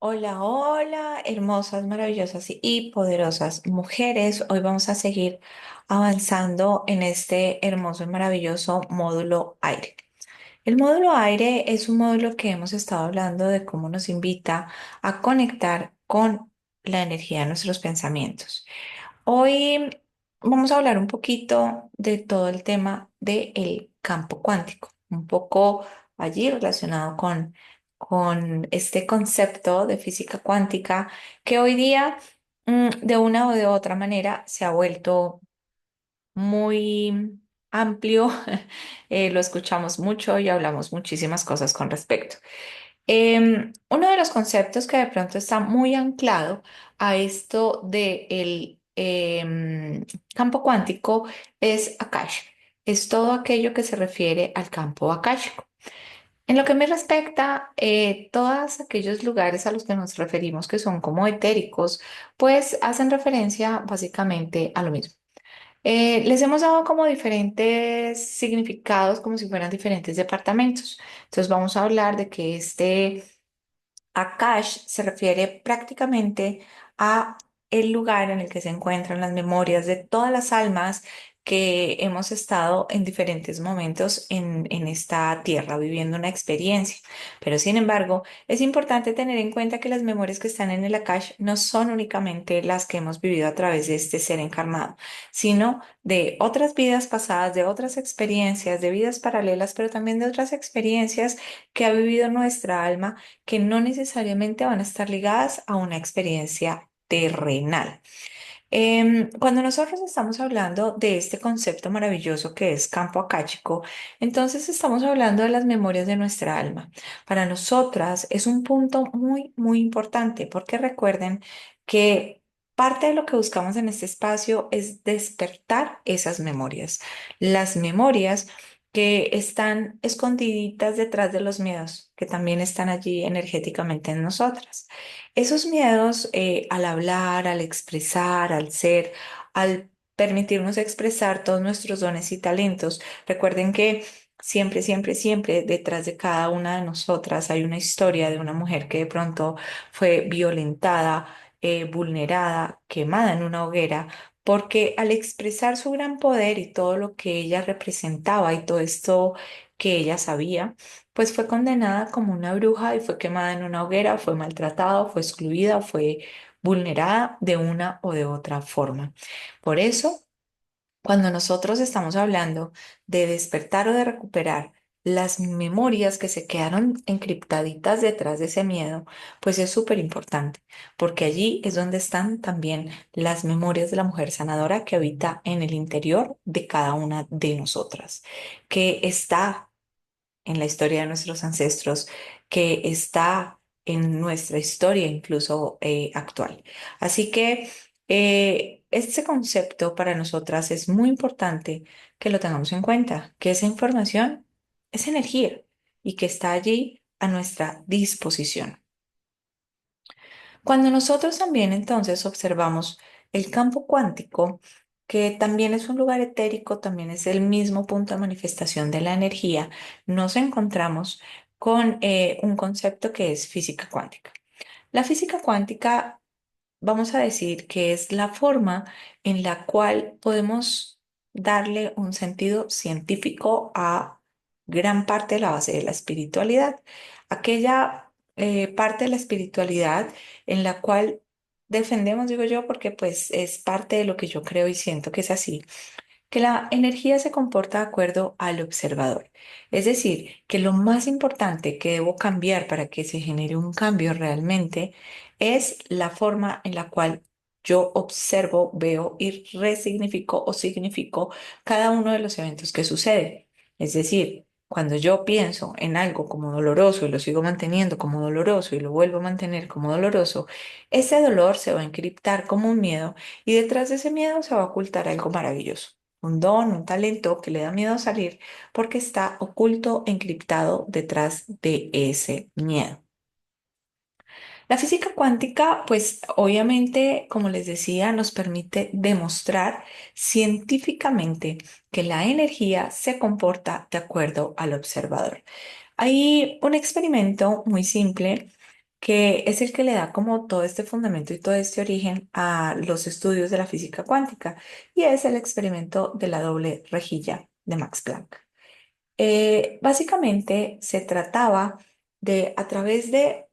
Hola, hola, hermosas, maravillosas y poderosas mujeres. Hoy vamos a seguir avanzando en este hermoso y maravilloso módulo aire. El módulo aire es un módulo que hemos estado hablando de cómo nos invita a conectar con la energía de nuestros pensamientos. Hoy vamos a hablar un poquito de todo el tema del campo cuántico, un poco allí relacionado con este concepto de física cuántica que hoy día, de una o de otra manera, se ha vuelto muy amplio. Lo escuchamos mucho y hablamos muchísimas cosas con respecto. Uno de los conceptos que de pronto está muy anclado a esto del campo cuántico es Akash. Es todo aquello que se refiere al campo akáshico. En lo que me respecta, todos aquellos lugares a los que nos referimos que son como etéricos, pues hacen referencia básicamente a lo mismo. Les hemos dado como diferentes significados, como si fueran diferentes departamentos. Entonces vamos a hablar de que este Akash se refiere prácticamente a el lugar en el que se encuentran las memorias de todas las almas que hemos estado en diferentes momentos en esta tierra viviendo una experiencia. Pero sin embargo, es importante tener en cuenta que las memorias que están en el Akash no son únicamente las que hemos vivido a través de este ser encarnado, sino de otras vidas pasadas, de otras experiencias, de vidas paralelas, pero también de otras experiencias que ha vivido nuestra alma que no necesariamente van a estar ligadas a una experiencia terrenal. Cuando nosotros estamos hablando de este concepto maravilloso que es campo akáshico, entonces estamos hablando de las memorias de nuestra alma. Para nosotras es un punto muy, muy importante porque recuerden que parte de lo que buscamos en este espacio es despertar esas memorias. Las memorias que están escondiditas detrás de los miedos, que también están allí energéticamente en nosotras. Esos miedos, al hablar, al expresar, al ser, al permitirnos expresar todos nuestros dones y talentos, recuerden que siempre, siempre, siempre detrás de cada una de nosotras hay una historia de una mujer que de pronto fue violentada, vulnerada, quemada en una hoguera, porque al expresar su gran poder y todo lo que ella representaba y todo esto que ella sabía, pues fue condenada como una bruja y fue quemada en una hoguera, fue maltratada, fue excluida, fue vulnerada de una o de otra forma. Por eso, cuando nosotros estamos hablando de despertar o de recuperar las memorias que se quedaron encriptaditas detrás de ese miedo, pues es súper importante, porque allí es donde están también las memorias de la mujer sanadora que habita en el interior de cada una de nosotras, que está en la historia de nuestros ancestros, que está en nuestra historia incluso actual. Así que este concepto para nosotras es muy importante que lo tengamos en cuenta, que esa información es energía y que está allí a nuestra disposición. Cuando nosotros también entonces observamos el campo cuántico, que también es un lugar etérico, también es el mismo punto de manifestación de la energía, nos encontramos con un concepto que es física cuántica. La física cuántica, vamos a decir que es la forma en la cual podemos darle un sentido científico a gran parte de la base de la espiritualidad. Aquella parte de la espiritualidad en la cual defendemos, digo yo, porque pues es parte de lo que yo creo y siento que es así, que la energía se comporta de acuerdo al observador. Es decir, que lo más importante que debo cambiar para que se genere un cambio realmente es la forma en la cual yo observo, veo y resignifico o significo cada uno de los eventos que suceden. Es decir, cuando yo pienso en algo como doloroso y lo sigo manteniendo como doloroso y lo vuelvo a mantener como doloroso, ese dolor se va a encriptar como un miedo y detrás de ese miedo se va a ocultar algo maravilloso, un don, un talento que le da miedo salir porque está oculto, encriptado detrás de ese miedo. La física cuántica, pues obviamente, como les decía, nos permite demostrar científicamente que la energía se comporta de acuerdo al observador. Hay un experimento muy simple que es el que le da como todo este fundamento y todo este origen a los estudios de la física cuántica, y es el experimento de la doble rejilla de Max Planck. Básicamente se trataba de, a través de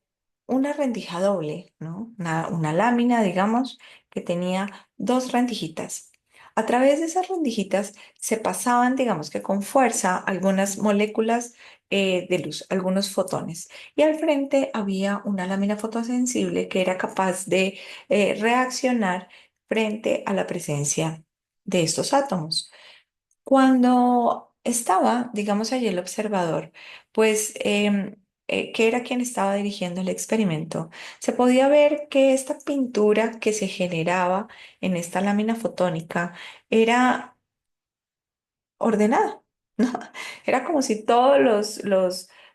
una rendija doble, ¿no? Una lámina, digamos, que tenía dos rendijitas. A través de esas rendijitas se pasaban, digamos que con fuerza, algunas moléculas de luz, algunos fotones. Y al frente había una lámina fotosensible que era capaz de reaccionar frente a la presencia de estos átomos. Cuando estaba, digamos, allí el observador, pues, que era quien estaba dirigiendo el experimento, se podía ver que esta pintura que se generaba en esta lámina fotónica era ordenada, ¿no? Era como si todos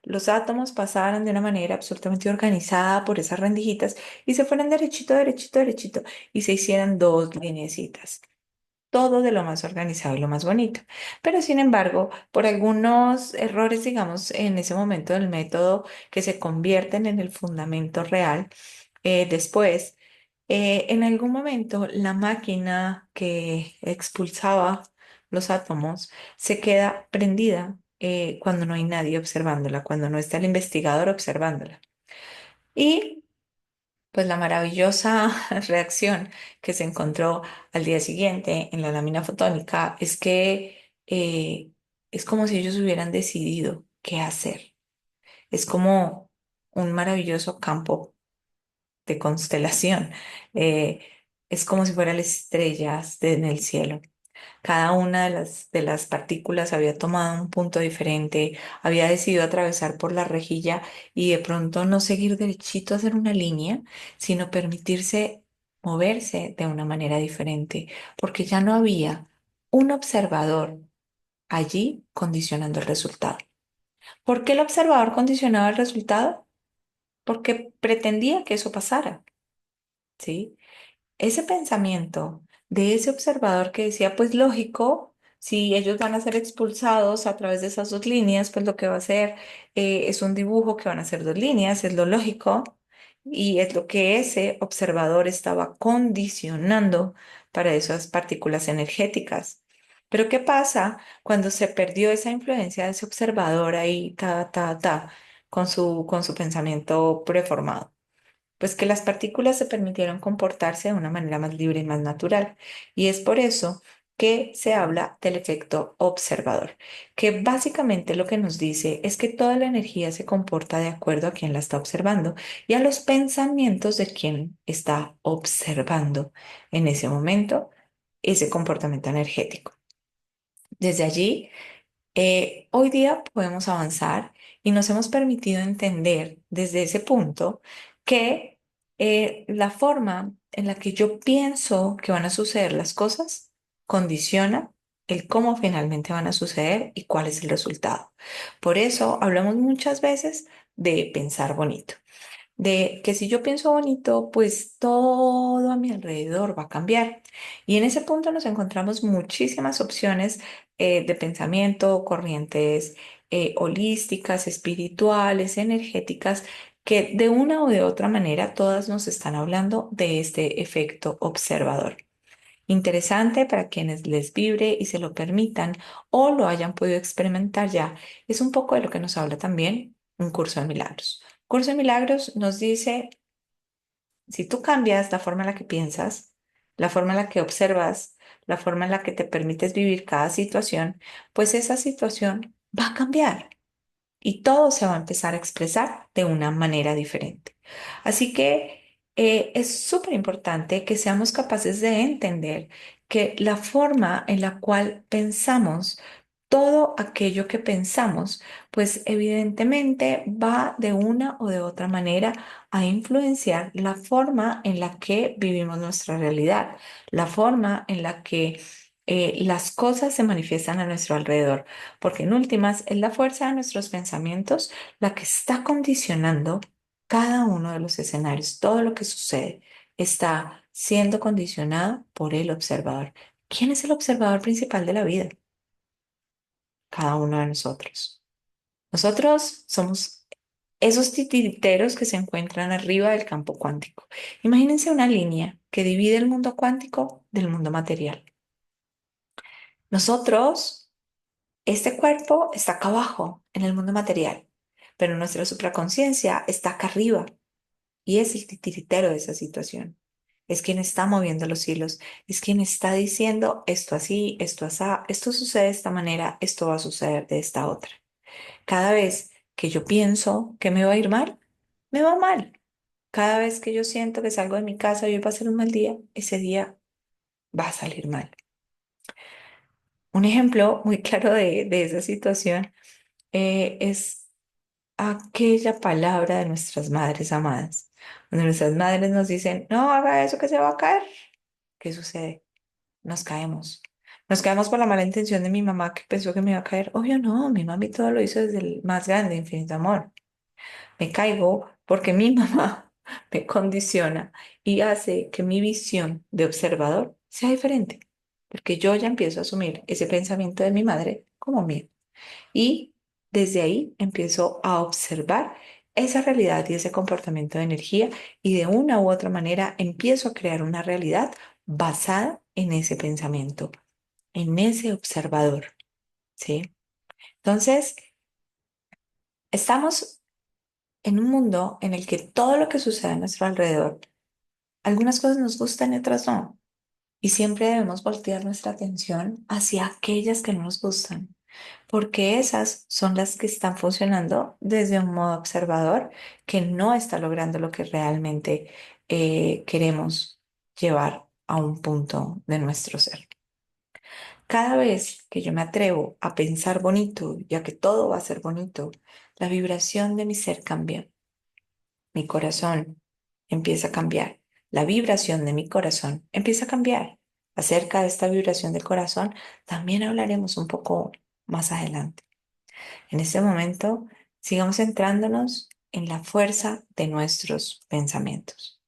los átomos pasaran de una manera absolutamente organizada por esas rendijitas y se fueran derechito, derechito, derechito y se hicieran dos lineecitas, todo de lo más organizado y lo más bonito. Pero sin embargo, por algunos errores, digamos, en ese momento del método que se convierten en el fundamento real, después, en algún momento la máquina que expulsaba los átomos se queda prendida cuando no hay nadie observándola, cuando no está el investigador observándola. Y pues la maravillosa reacción que se encontró al día siguiente en la lámina fotónica es que es como si ellos hubieran decidido qué hacer. Es como un maravilloso campo de constelación. Eh, es como si fueran las estrellas en el cielo. Cada una de las partículas había tomado un punto diferente, había decidido atravesar por la rejilla y de pronto no seguir derechito a hacer una línea, sino permitirse moverse de una manera diferente, porque ya no había un observador allí condicionando el resultado. ¿Por qué el observador condicionaba el resultado? Porque pretendía que eso pasara, ¿sí? Ese pensamiento de ese observador que decía, pues lógico, si ellos van a ser expulsados a través de esas dos líneas, pues lo que va a hacer es un dibujo que van a ser dos líneas, es lo lógico, y es lo que ese observador estaba condicionando para esas partículas energéticas. Pero ¿qué pasa cuando se perdió esa influencia de ese observador ahí, con su pensamiento preformado? Pues que las partículas se permitieron comportarse de una manera más libre y más natural. Y es por eso que se habla del efecto observador, que básicamente lo que nos dice es que toda la energía se comporta de acuerdo a quien la está observando y a los pensamientos de quien está observando en ese momento ese comportamiento energético. Desde allí hoy día podemos avanzar y nos hemos permitido entender desde ese punto que la forma en la que yo pienso que van a suceder las cosas condiciona el cómo finalmente van a suceder y cuál es el resultado. Por eso hablamos muchas veces de pensar bonito, de que si yo pienso bonito, pues todo a mi alrededor va a cambiar. Y en ese punto nos encontramos muchísimas opciones de pensamiento, corrientes holísticas, espirituales, energéticas, que de una o de otra manera todas nos están hablando de este efecto observador. Interesante para quienes les vibre y se lo permitan o lo hayan podido experimentar ya. Es un poco de lo que nos habla también un curso de milagros. Curso de Milagros nos dice, si tú cambias la forma en la que piensas, la forma en la que observas, la forma en la que te permites vivir cada situación, pues esa situación va a cambiar y todo se va a empezar a expresar de una manera diferente. Así que es súper importante que seamos capaces de entender que la forma en la cual pensamos, todo aquello que pensamos, pues evidentemente va de una o de otra manera a influenciar la forma en la que vivimos nuestra realidad, la forma en la que las cosas se manifiestan a nuestro alrededor, porque en últimas es la fuerza de nuestros pensamientos la que está condicionando cada uno de los escenarios. Todo lo que sucede está siendo condicionado por el observador. ¿Quién es el observador principal de la vida? Cada uno de nosotros. Nosotros somos esos titiriteros que se encuentran arriba del campo cuántico. Imagínense una línea que divide el mundo cuántico del mundo material. Nosotros, este cuerpo está acá abajo, en el mundo material, pero nuestra supraconciencia está acá arriba y es el titiritero de esa situación. Es quien está moviendo los hilos, es quien está diciendo esto así, esto asá, esto sucede de esta manera, esto va a suceder de esta otra. Cada vez que yo pienso que me va a ir mal, me va mal. Cada vez que yo siento que salgo de mi casa y hoy va a ser un mal día, ese día va a salir mal. Un ejemplo muy claro de esa situación es aquella palabra de nuestras madres amadas. Cuando nuestras madres nos dicen, no haga eso que se va a caer, ¿qué sucede? Nos caemos. Nos caemos por la mala intención de mi mamá que pensó que me iba a caer. Obvio no, mi mami todo lo hizo desde el más grande, infinito amor. Me caigo porque mi mamá me condiciona y hace que mi visión de observador sea diferente, porque yo ya empiezo a asumir ese pensamiento de mi madre como mío. Y desde ahí empiezo a observar esa realidad y ese comportamiento de energía y de una u otra manera empiezo a crear una realidad basada en ese pensamiento, en ese observador, ¿sí? Entonces, estamos en un mundo en el que todo lo que sucede a nuestro alrededor, algunas cosas nos gustan y otras no. Y siempre debemos voltear nuestra atención hacia aquellas que no nos gustan, porque esas son las que están funcionando desde un modo observador que no está logrando lo que realmente queremos llevar a un punto de nuestro ser. Cada vez que yo me atrevo a pensar bonito, ya que todo va a ser bonito, la vibración de mi ser cambia. Mi corazón empieza a cambiar. La vibración de mi corazón empieza a cambiar. Acerca de esta vibración del corazón también hablaremos un poco más adelante. En este momento, sigamos centrándonos en la fuerza de nuestros pensamientos,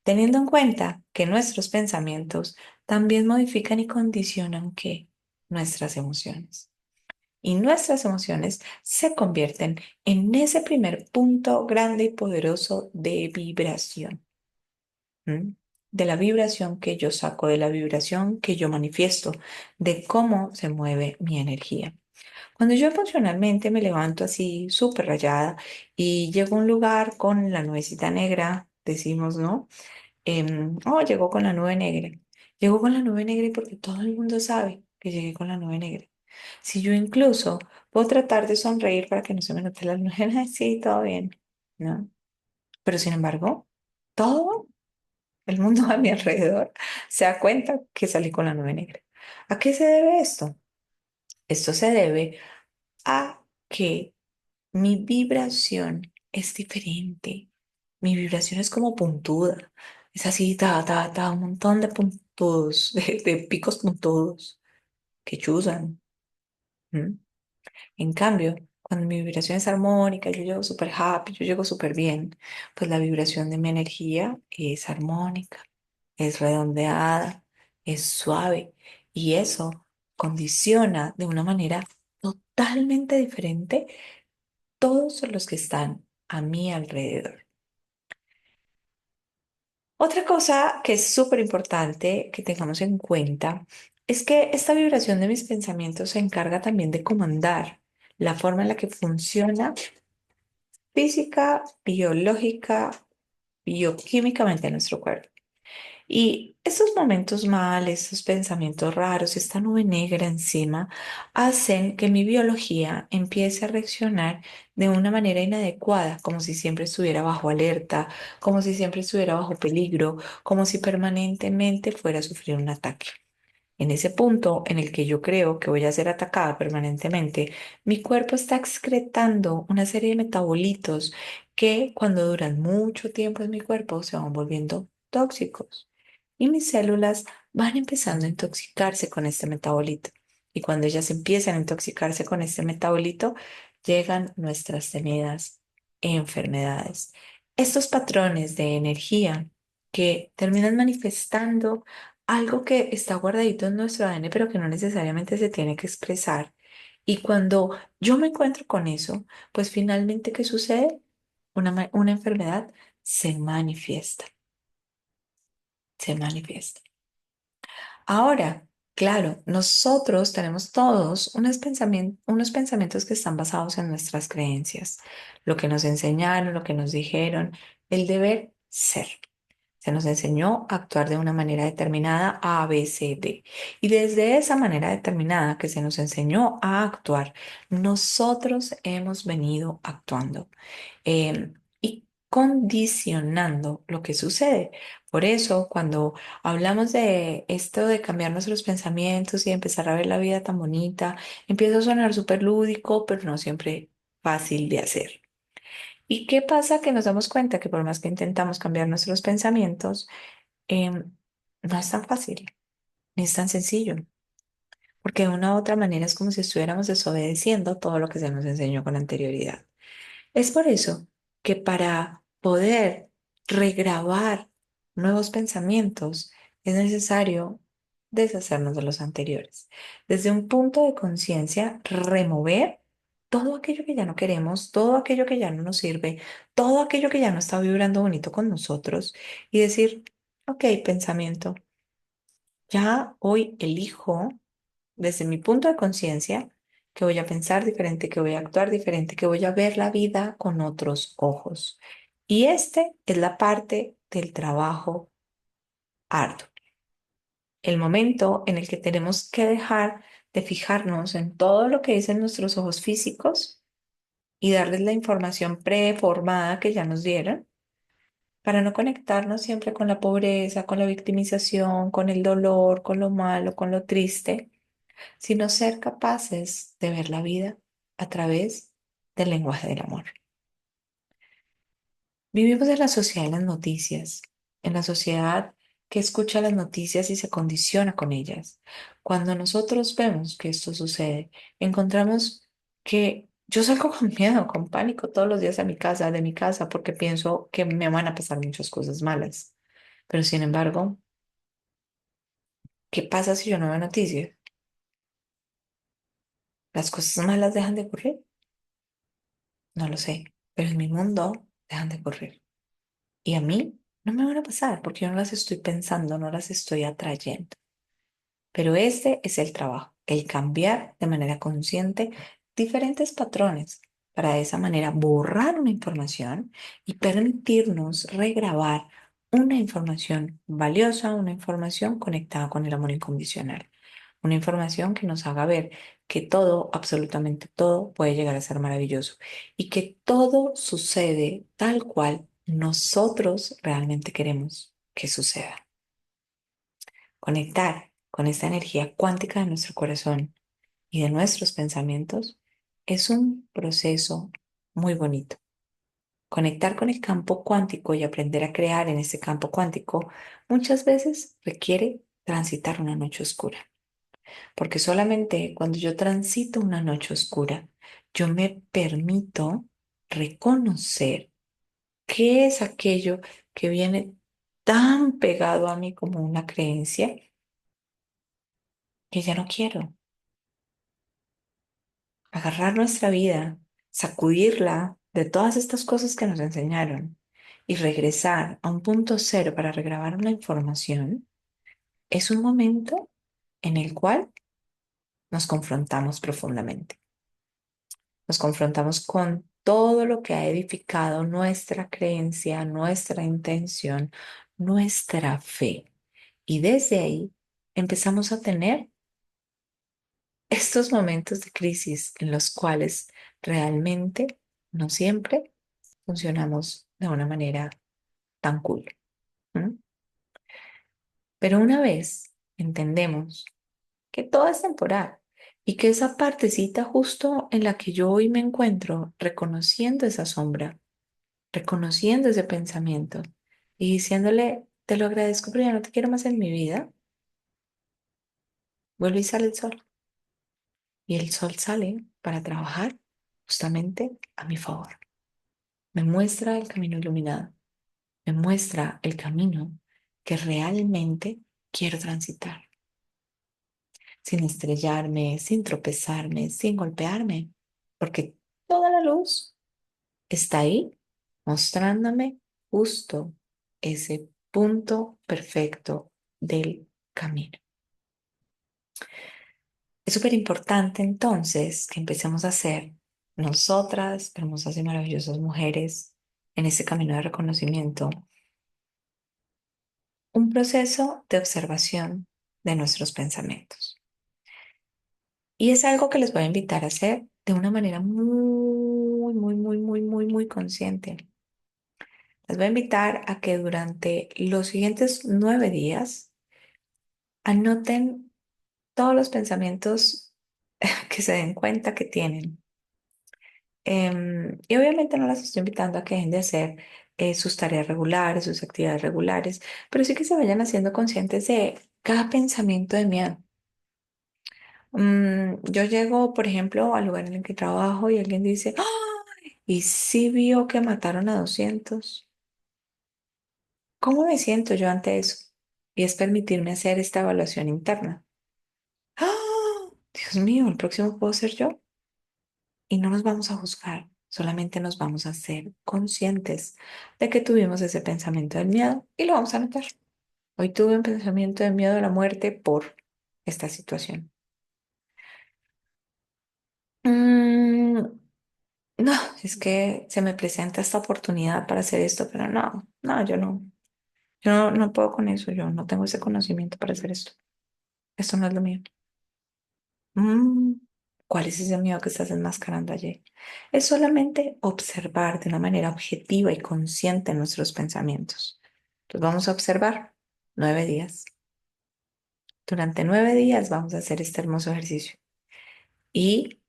teniendo en cuenta que nuestros pensamientos también modifican y condicionan ¿qué? Nuestras emociones. Y nuestras emociones se convierten en ese primer punto grande y poderoso de vibración. ¿M? De la vibración que yo saco, de la vibración que yo manifiesto, de cómo se mueve mi energía. Cuando yo emocionalmente me levanto así súper rayada y llego a un lugar con la nubecita negra, decimos, ¿no? Oh, llegó con la nube negra. Llegó con la nube negra y porque todo el mundo sabe que llegué con la nube negra. Si yo incluso puedo tratar de sonreír para que no se me note la nube negra, sí, todo bien, ¿no? Pero sin embargo, todo el mundo a mi alrededor se da cuenta que salí con la nube negra. ¿A qué se debe esto? Esto se debe a que mi vibración es diferente. Mi vibración es como puntuda. Es así, un montón de puntudos, de picos puntudos que chuzan. ¿M? En cambio, cuando mi vibración es armónica, yo llego súper happy, yo llego súper bien, pues la vibración de mi energía es armónica, es redondeada, es suave y eso condiciona de una manera totalmente diferente todos los que están a mi alrededor. Otra cosa que es súper importante que tengamos en cuenta es que esta vibración de mis pensamientos se encarga también de comandar la forma en la que funciona física, biológica, bioquímicamente en nuestro cuerpo. Y esos momentos mal, esos pensamientos raros, esta nube negra encima, hacen que mi biología empiece a reaccionar de una manera inadecuada, como si siempre estuviera bajo alerta, como si siempre estuviera bajo peligro, como si permanentemente fuera a sufrir un ataque. En ese punto en el que yo creo que voy a ser atacada permanentemente, mi cuerpo está excretando una serie de metabolitos que cuando duran mucho tiempo en mi cuerpo se van volviendo tóxicos. Y mis células van empezando a intoxicarse con este metabolito. Y cuando ellas empiezan a intoxicarse con este metabolito, llegan nuestras temidas enfermedades. Estos patrones de energía que terminan manifestando algo que está guardadito en nuestro ADN, pero que no necesariamente se tiene que expresar. Y cuando yo me encuentro con eso, pues finalmente, ¿qué sucede? una enfermedad se manifiesta, se manifiesta. Ahora, claro, nosotros tenemos todos unos pensamientos que están basados en nuestras creencias, lo que nos enseñaron, lo que nos dijeron, el deber ser. Se nos enseñó a actuar de una manera determinada, A, B, C, D. Y desde esa manera determinada que se nos enseñó a actuar, nosotros hemos venido actuando y condicionando lo que sucede. Por eso, cuando hablamos de esto de cambiar nuestros pensamientos y empezar a ver la vida tan bonita, empieza a sonar súper lúdico, pero no siempre fácil de hacer. ¿Y qué pasa? Que nos damos cuenta que por más que intentamos cambiar nuestros pensamientos, no es tan fácil, ni es tan sencillo, porque de una u otra manera es como si estuviéramos desobedeciendo todo lo que se nos enseñó con anterioridad. Es por eso que para poder regrabar nuevos pensamientos es necesario deshacernos de los anteriores. Desde un punto de conciencia, remover todo aquello que ya no queremos, todo aquello que ya no nos sirve, todo aquello que ya no está vibrando bonito con nosotros y decir, ok, pensamiento, ya hoy elijo desde mi punto de conciencia, que voy a pensar diferente, que voy a actuar diferente, que voy a ver la vida con otros ojos. Y este es la parte del trabajo arduo, el momento en el que tenemos que dejar de fijarnos en todo lo que dicen nuestros ojos físicos y darles la información preformada que ya nos dieron, para no conectarnos siempre con la pobreza, con la victimización, con el dolor, con lo malo, con lo triste, sino ser capaces de ver la vida a través del lenguaje del amor. Vivimos en la sociedad de las noticias, en la sociedad que escucha las noticias y se condiciona con ellas. Cuando nosotros vemos que esto sucede, encontramos que yo salgo con miedo, con pánico todos los días a mi casa, de mi casa, porque pienso que me van a pasar muchas cosas malas. Pero sin embargo, ¿qué pasa si yo no veo noticias? ¿Las cosas malas dejan de ocurrir? No lo sé, pero en mi mundo dejan de ocurrir. Y a mí no me van a pasar porque yo no las estoy pensando, no las estoy atrayendo. Pero este es el trabajo, el cambiar de manera consciente diferentes patrones para de esa manera borrar una información y permitirnos regrabar una información valiosa, una información conectada con el amor incondicional, una información que nos haga ver que todo, absolutamente todo, puede llegar a ser maravilloso y que todo sucede tal cual nosotros realmente queremos que suceda. Conectar con esta energía cuántica de nuestro corazón y de nuestros pensamientos es un proceso muy bonito. Conectar con el campo cuántico y aprender a crear en ese campo cuántico muchas veces requiere transitar una noche oscura, porque solamente cuando yo transito una noche oscura, yo me permito reconocer qué es aquello que viene tan pegado a mí como una creencia que ya no quiero. Agarrar nuestra vida, sacudirla de todas estas cosas que nos enseñaron y regresar a un punto cero para regrabar una información, es un momento en el cual nos confrontamos profundamente. Nos confrontamos con todo lo que ha edificado nuestra creencia, nuestra intención, nuestra fe. Y desde ahí empezamos a tener estos momentos de crisis en los cuales realmente no siempre funcionamos de una manera tan cool. ¿M? Pero una vez entendemos que todo es temporal y que esa partecita justo en la que yo hoy me encuentro, reconociendo esa sombra, reconociendo ese pensamiento y diciéndole, te lo agradezco, pero ya no te quiero más en mi vida, vuelve y sale el sol. Y el sol sale para trabajar justamente a mi favor. Me muestra el camino iluminado, me muestra el camino que realmente quiero transitar, sin estrellarme, sin tropezarme, sin golpearme, porque toda la luz está ahí mostrándome justo ese punto perfecto del camino. Es súper importante entonces que empecemos a ser nosotras, hermosas y maravillosas mujeres, en ese camino de reconocimiento, un proceso de observación de nuestros pensamientos. Y es algo que les voy a invitar a hacer de una manera muy consciente. Les voy a invitar a que durante los siguientes 9 días anoten todos los pensamientos que se den cuenta que tienen. Y obviamente no las estoy invitando a que dejen de hacer sus tareas regulares, sus actividades regulares, pero sí que se vayan haciendo conscientes de cada pensamiento de miedo. Yo llego, por ejemplo, al lugar en el que trabajo y alguien dice, ¡ah! ¿Y si vio que mataron a 200? ¿Cómo me siento yo ante eso? Y es permitirme hacer esta evaluación interna. ¡Ah! Dios mío, el próximo puedo ser yo. Y no nos vamos a juzgar, solamente nos vamos a hacer conscientes de que tuvimos ese pensamiento del miedo y lo vamos a notar. Hoy tuve un pensamiento de miedo a la muerte por esta situación. Mm, no, es que se me presenta esta oportunidad para hacer esto, pero no, yo no puedo con eso, yo no tengo ese conocimiento para hacer esto. Esto no es lo mío. Mm, ¿Cuál es ese miedo que estás enmascarando allí? Es solamente observar de una manera objetiva y consciente nuestros pensamientos. Entonces vamos a observar 9 días. Durante 9 días vamos a hacer este hermoso ejercicio. Y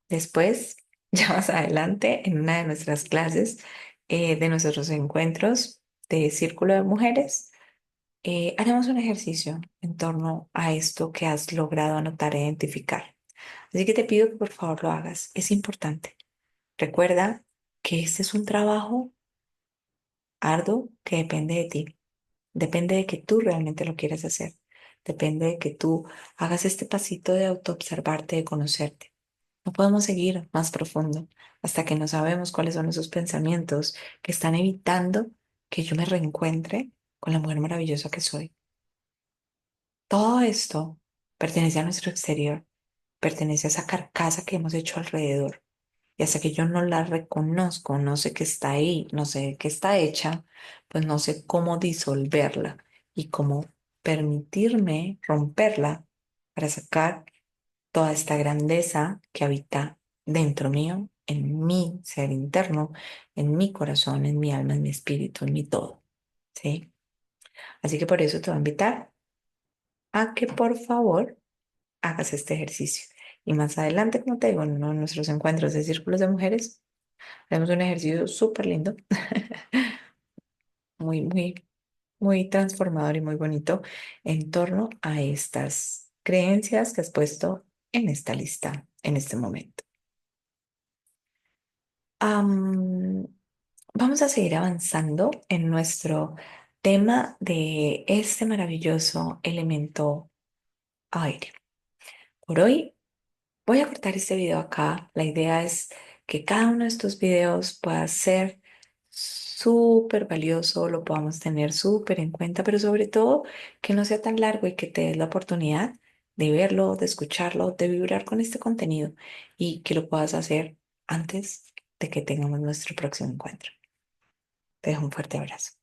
después, ya más adelante, en una de nuestras clases, de nuestros encuentros de Círculo de Mujeres, haremos un ejercicio en torno a esto que has logrado anotar e identificar. Así que te pido que por favor lo hagas. Es importante. Recuerda que este es un trabajo arduo que depende de ti. Depende de que tú realmente lo quieras hacer. Depende de que tú hagas este pasito de autoobservarte, de conocerte. No podemos seguir más profundo hasta que no sabemos cuáles son esos pensamientos que están evitando que yo me reencuentre con la mujer maravillosa que soy. Todo esto pertenece a nuestro exterior, pertenece a esa carcasa que hemos hecho alrededor. Y hasta que yo no la reconozco, no sé qué está ahí, no sé de qué está hecha, pues no sé cómo disolverla y cómo permitirme romperla para sacar toda esta grandeza que habita dentro mío, en mi ser interno, en mi corazón, en mi alma, en mi espíritu, en mi todo. ¿Sí? Así que por eso te voy a invitar a que por favor hagas este ejercicio. Y más adelante, como te digo, en uno de nuestros encuentros de círculos de mujeres, haremos un ejercicio súper lindo, muy transformador y muy bonito en torno a estas creencias que has puesto en esta lista en este momento. Am, Vamos a seguir avanzando en nuestro tema de este maravilloso elemento aire. Por hoy voy a cortar este video acá. La idea es que cada uno de estos videos pueda ser súper valioso, lo podamos tener súper en cuenta, pero sobre todo que no sea tan largo y que te des la oportunidad de verlo, de escucharlo, de vibrar con este contenido y que lo puedas hacer antes de que tengamos nuestro próximo encuentro. Te dejo un fuerte abrazo.